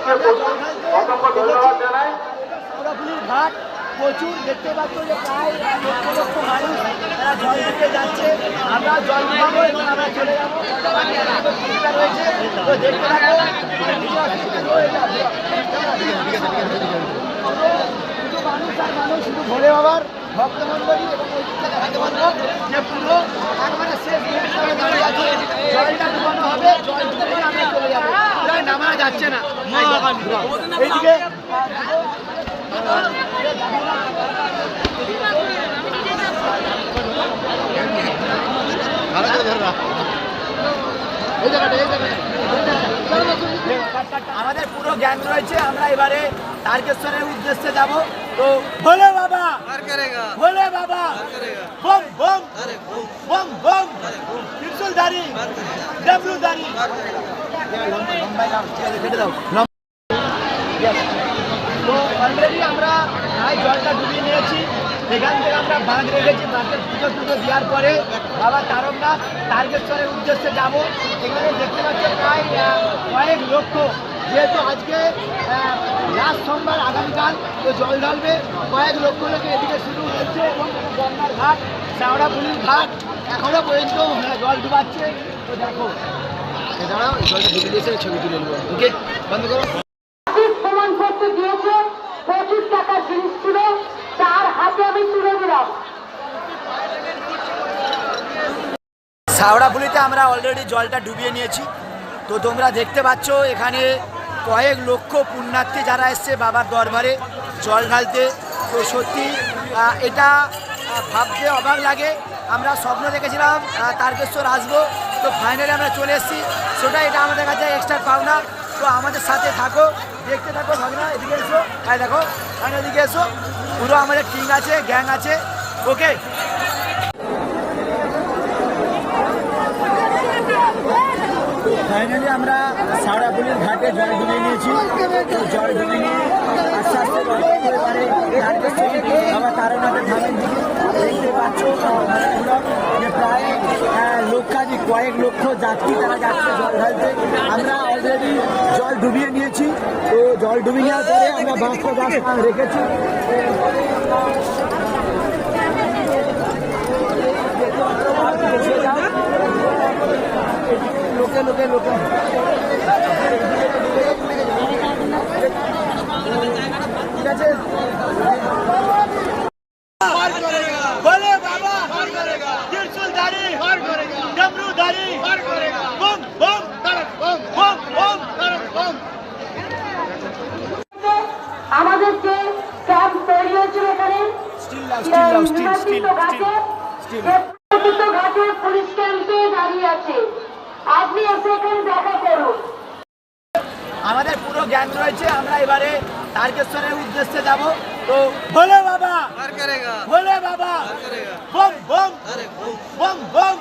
সবাইকে অসংখ্য ধন্যবাদ জানাই। পুরোপুলির ঘাট প্রচুর দেখতে পাচ্ছ যে প্রায় লক্ষ লক্ষ মানুষ তারা জল দিতে যাচ্ছে। আমরা জল খাবো এবং আমরা চলে যাবো রয়েছে তো দেখতে থাকো। শুধু মানুষ আর মানুষ, শুধু ভোলে বাবার ভক্তমণ্ডলী এবং ওই দিকটা দেখাতে পারবো যে পুরো একবারে শেষ দাঁড়িয়ে আছে। জলটা ডুবানো হবে, জল ডুবে আমরা চলে যাবো, নামা যাচ্ছে না এইদিকে। আমাদের পুরো গ্যাং রয়েছে। আমরা এবারে তারকেশ্বরের উদ্দেশ্যে যাব। তো ভোলে বাবা, ভোলে বাবা, বম বম বম বম, ত্রিশূলধারী, ডমরুধারী। তো অলরেডি আমরা জলটা ডুবিয়ে নিয়েছি। এখান থেকে আমরা বাঁধ রেখেছি। বাঁধের পুজো টুজো দেওয়ার পরে বাবা তারকনাথ তারকেশ্বরের উদ্দেশ্যে যাব। এখানে দেখতে পাচ্ছেন প্রায় কয়েক লক্ষ, যেহেতু আজকে লাস্ট সোমবার, আগামীকাল তো জল ঢালবে। কয়েক লক্ষ লোকে এদিকে শুরু হচ্ছে এবং গঙ্গার ঘাট, শ্যাওড়াফুলির ঘাট এখনও পর্যন্ত জল ডুবাচ্ছে। তো দেখো এছাড়াও জলটা ডুবে দিয়েছে, ছবি তুলে নেবো। ওকে, বন্ধ করো। প্রমাণ করতে দিয়েছে 25 টাকার জিনিস ছিল, তার হাতে আমি তুলে দিলাম। শ্যাওড়াফুলিতে আমরা অলরেডি জলটা ডুবিয়ে নিয়েছি। তো তোমরা দেখতে পাচ্ছ এখানে কয়েক লক্ষ পুণ্যার্থী যারা এসছে বাবার দরবারে জল ঢালতে। তো সত্যি এটা ভাবতে অবাক লাগে। আমরা স্বপ্ন দেখেছিলাম তারকেশ্বর আসবো, তো ফাইনালি আমরা চলে এসেছি। সেটা এটা আমাদের কাছে এক্সট্রা পাওনা। তো আমাদের সাথে থাকো, দেখতে থাকো। ভাগনা এদিকে এসো, আর দেখো ভাগনা এদিকে এসো। পুরো আমাদের টিম আছে, গ্যাং আছে। ওকে, ফাইনালি আমরা শ্যাওড়াফুলির ঘাটে জল ডুবিয়ে নিয়েছি। তো জল ডুবিয়ে নিয়ে আস্তে আস্তে এবারে বাবা তারকনাথের ধামের দিকে দেখতে পাচ্ছ যে প্রায় লক্ষাধিক, কয়েক লক্ষ যাত্রী তারা যাচ্ছে জল ঢালতে। আমরা অলরেডি জল ডুবিয়ে নিয়েছি। তো জল ডুবিয়ে নেওয়ার পরে আমরা বাঁশটা রেখেছি। লোকে লোকে লোকে ঠিক আছে। বলে বাবা ত্রিশূলধারী, ডমরুধারী, বম বম বম বম বম। আমাদের যে ক্যাম্প তৈরি হয়েছিল এখানে ঘাটে পুলিশ ক্যাম্পে দাঁড়িয়ে আছে। আপনি এসে এখানে দেখা করুন। আমাদের পুরো গ্যাং রয়েছে। আমরা এবারে তারকেশ্বরের উদ্দেশ্যে যাব। তো ভোলে বাবা, ভোলে বাবা, বম বম বম বম,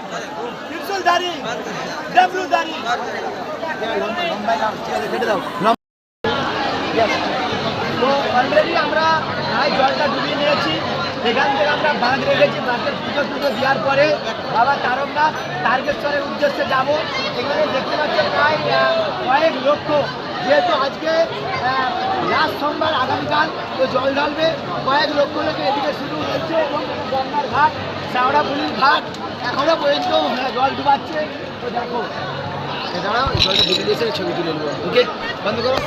ত্রিশূলধারী, ডমরুধারী। তো অলরেডি আমরা জলটা ডুবিয়ে নিয়েছি। এখান থেকে আমরা বাঁধ রেখেছি। বাঁধের পুজো টুজো দেওয়ার পরে বাবা তারকনাথ তারকেশ্বরের উদ্দেশ্যে যাব। এখানে দেখতে পাচ্ছেন প্রায় কয়েক লক্ষ, যেহেতু আজকে লাস্ট সোমবার, আগামীকাল তো জল ঢালবে। কয়েক লক্ষ লোকে এদিকে শুরু হচ্ছে এবং গঙ্গার ঘাট, শ্যাওড়াফুলির ঘাট এখনও পর্যন্ত জল ডুবাচ্ছে। তো দেখো এছাড়াও জলটা ডুবে দিয়েছে, ছবি তুলে নেবো। ওকে, বন্ধ করো।